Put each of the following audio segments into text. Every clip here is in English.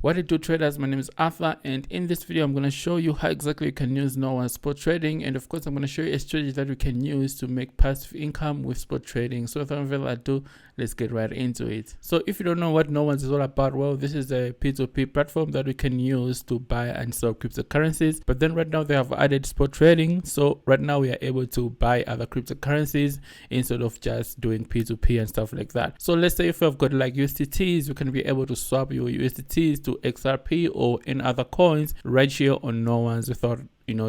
What it do, traders? My name is Arthur, and in this video I'm going to show you how exactly you can use No One's spot trading, and of course I'm going to show you a strategy that you can use to make passive income with spot trading. So without further ado, let's get right into it. So if you don't know what No One's is all about, well, this is a P2P platform that we can use to buy and sell cryptocurrencies. But then right now they have added spot trading, so right now we are able to buy other cryptocurrencies instead of just doing P2P and stuff like that. So let's say if you've got like USDTs, you can be able to swap your USDTs to XRP or in other coins right here on No One's without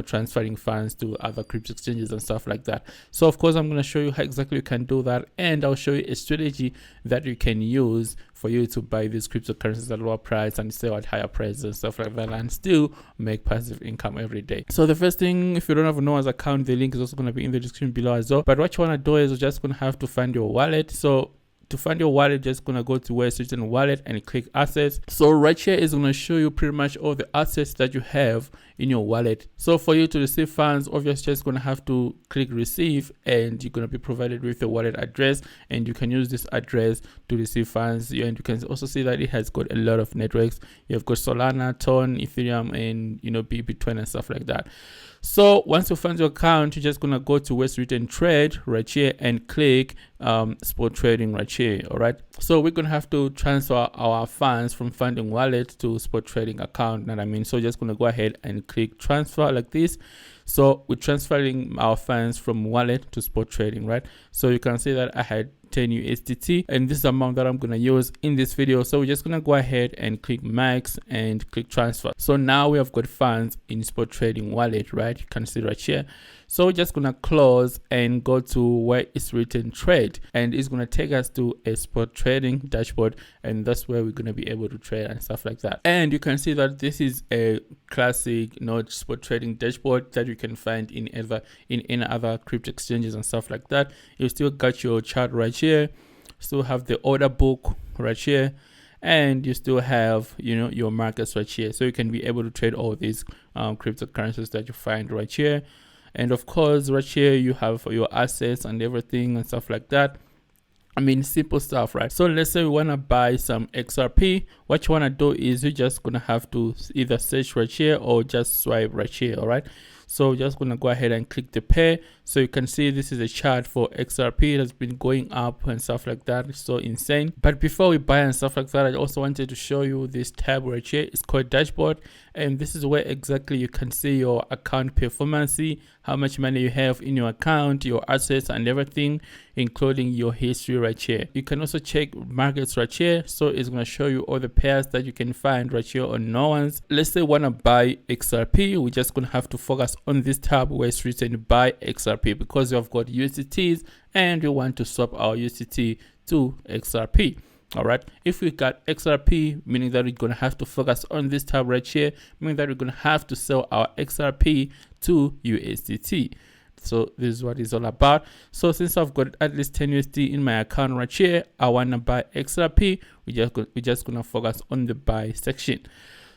transferring funds to other crypto exchanges and stuff like that. So of course I'm going to show you how exactly you can do that, and I'll show you a strategy that you can use for you to buy these cryptocurrencies at lower price and sell at higher prices and stuff like that, and still make passive income every day. So the first thing, if you don't have a No One's account, the link is also going to be in the description below as well. But what you want to do is you're just going to have to find your wallet. So to find your wallet, just gonna go to where it's written wallet and click assets. So right here is gonna show you pretty much all the assets that you have in your wallet. So for you to receive funds, obviously just gonna have to click receive, and you're gonna be provided with the wallet address, and you can use this address to receive funds. And you can also see that it has got a lot of networks. You've got Solana, Ton, Ethereum, and Bitcoin and stuff like that. So once you find your account, you're just gonna go to where it's written trade right here and click spot trading right here. All right, so we're gonna have to transfer our funds from funding wallet to spot trading account. Know what I mean? So just gonna go ahead and click transfer like this. So we're transferring our funds from wallet to spot trading, right? So you can see that I had 10 USDT, and this is the amount that I'm going to use in this video. So we're just going to go ahead and click max and click transfer. So now we have got funds in spot trading wallet, right? You can see right here. So we're just going to close and go to where it's written trade, and it's going to take us to a spot trading dashboard, and that's where we're going to be able to trade and stuff like that. And you can see that this is a classic spot trading dashboard that you can find in other crypto exchanges and stuff like that. You still got your chart right here, still have the order book right here, and you still have your markets right here. So you can be able to trade all these cryptocurrencies that you find right here. And of course right here you have your assets and everything and stuff like that. I mean, simple stuff, right? So let's say we want to buy some XRP. What you want to do is you're just going to have to either search right here or just swipe right here. All right, so just going to go ahead and click the pair. So you can see this is a chart for XRP. It has been going up and stuff like that. It's so insane. But before we buy and stuff like that, I also wanted to show you this tab right here. It's called dashboard, and this is where exactly you can see your account performance, how much money you have in your account, your assets and everything, including your history right here. You can also check markets right here. So it's going to show you all the pairs that you can find right here on No One's. Let's say we want to buy XRP. We're just going to have to focus on this tab where it's written buy XRP, because we have got USDTs and we want to swap our USDT to XRP. All right, if we got XRP, meaning that we're going to have to focus on this tab right here, meaning that we're going to have to sell our XRP to USDT. So this is what it's all about. So since I've got at least 10 USD in my account right here, I want to buy XRP. We're just going to focus on the buy section.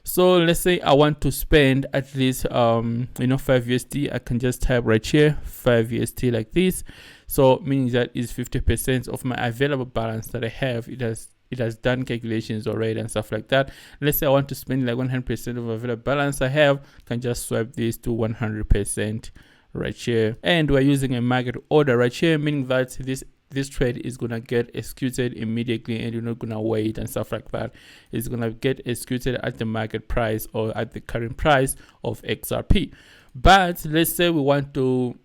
So let's say I want to spend at least 5 USD. I can just type right here 5 USD like this. So meaning that is 50% of my available balance that I have. It has done calculations already and stuff like that. Let's say I want to spend like 100% of available balance I have. I can just swipe this to 100% right here, and we're using a market order right here, meaning that this trade is gonna get executed immediately, and you're not gonna wait and stuff like that. It's gonna get executed at the market price or at the current price of XRP. But let's say we want to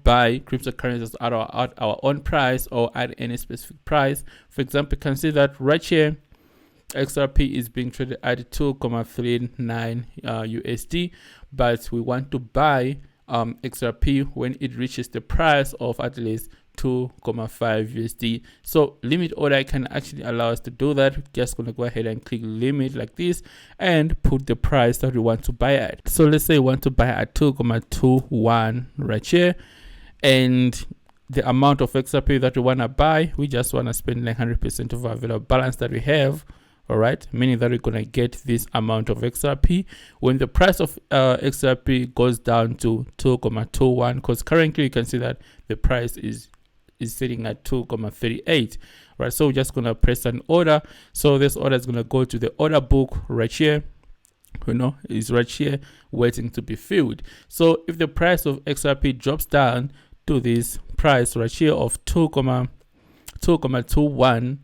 buy cryptocurrencies at our own price or at any specific price. For example, you can see that right here XRP is being traded at 2.39 USD, but we want to buy XRP when it reaches the price of at least 2.5 USD. So limit order can actually allow us to do that. We're just going to go ahead and click limit like this and put the price that we want to buy at. So let's say we want to buy at 2.21 right here, and the amount of XRP that we want to buy, we just want to spend 100% of our available balance that we have. All right, meaning that we're gonna get this amount of XRP when the price of XRP goes down to 2.21, because currently you can see that the price is is sitting at 2.38, right? So we're just gonna press an order. So this order is gonna go to the order book right here, is right here waiting to be filled. So if the price of XRP drops down to this price right here of 2.21,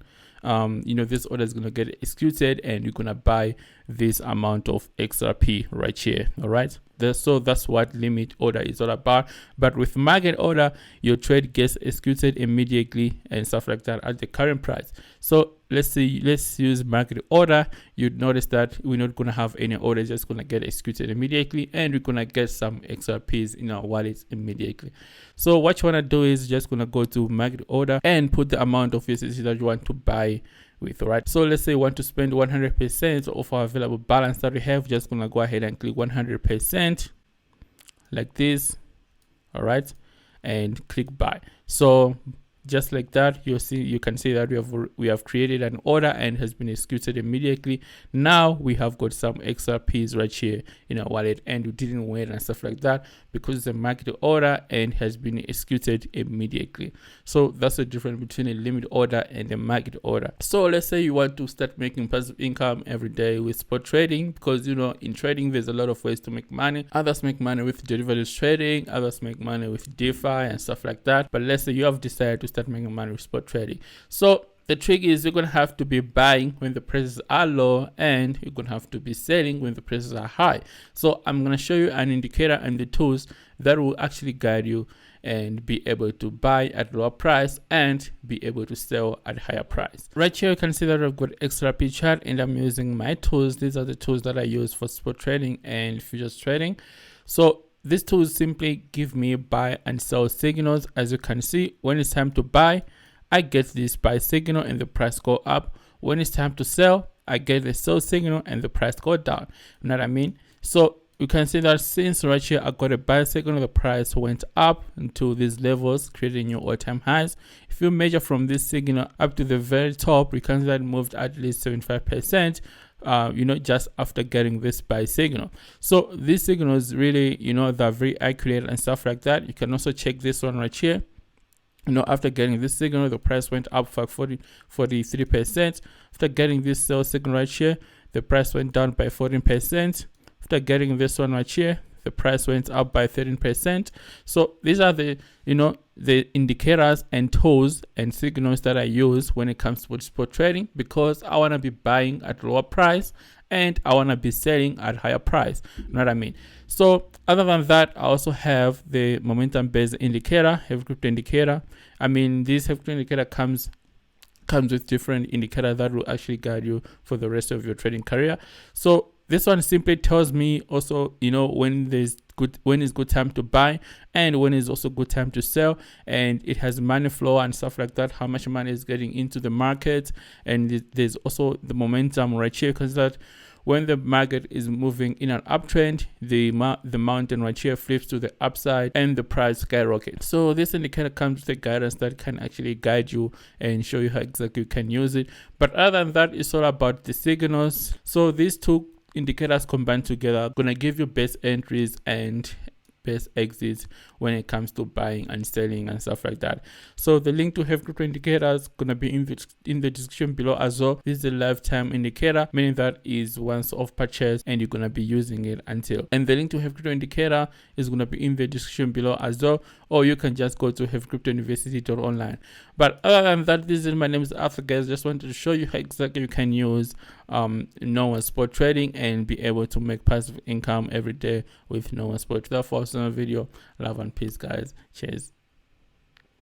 this order is going to get executed and you're going to buy this amount of XRP right here. All right. So that's what limit order is all about. But with market order, your trade gets executed immediately and stuff like that at the current price. So let's use market order. You'd notice that we're not going to have any orders, just going to get executed immediately, and we're going to get some XRPs in our wallets immediately. So what you want to do is just going to go to market order and put the amount of USDC that you want to buy with, right? So let's say you want to spend 100% of our available balance that we have. Just gonna go ahead and click 100% like this, all right, and click buy. So just like that, you can see that we have created an order and has been executed immediately. Now we have got some XRPs right here in our wallet, and we didn't wait and stuff like that because it's a market order and has been executed immediately. So that's the difference between a limit order and a market order. So let's say you want to start making passive income every day with spot trading, because in trading there's a lot of ways to make money. Others make money with derivatives trading, others make money with DeFi and stuff like that. But let's say you have decided to start making money with spot trading. So the trick is you're going to have to be buying when the prices are low, and you're going to have to be selling when the prices are high. So I'm going to show you an indicator and the tools that will actually guide you and be able to buy at lower price and be able to sell at higher price. Right here you can see that I've got XRP chart and I'm using my tools. These are the tools that I use for spot trading and futures trading. So these tools simply give me buy and sell signals. As you can see, when it's time to buy, I get this buy signal and the price go up. When it's time to sell, I get the sell signal and the price go down. You know what I mean? So you can see that since right here I got a buy signal, the price went up into these levels, creating new all-time highs. If you measure from this signal up to the very top, you can see that it moved at least 75%. Just after getting this buy signal. So these signals really, they're very accurate and stuff like that. You can also check this one right here. After getting this signal, the price went up for 43%. After getting this sell signal right here, the price went down by 14%. After getting this one right here, the price went up by 13%. So these are the indicators and tools and signals that I use when it comes to spot trading, because I want to be buying at lower price and I want to be selling at higher price. You know what I mean? So other than that, I also have the momentum based indicator, heavy crypto indicator. I mean, this heavy crypto indicator comes with different indicators that will actually guide you for the rest of your trading career. So this one simply tells me also, when it's good time to buy and when is also good time to sell, and it has money flow and stuff like that, how much money is getting into the market, and there's also the momentum right here, because that when the market is moving in an uptrend, the mountain right here flips to the upside and the price skyrockets. So this indicator comes with the guidance that can actually guide you and show you how exactly you can use it. But other than that, it's all about the signals. So these two indicators combined together are gonna give you best entries and best exits when it comes to buying and selling and stuff like that. So the link to heavy crypto indicators gonna be in the description below as well. This is a lifetime indicator, meaning that is once off purchase and you're gonna be using it until. And the link to heavy crypto indicator is gonna be in the description below as well, or you can just go to heavycryptouniversity.online. But other than that, my name is Arthur, guys. Just wanted to show you how exactly you can use spot trading and be able to make passive income every day with spot. Therefore, video, love and peace, guys. Cheers.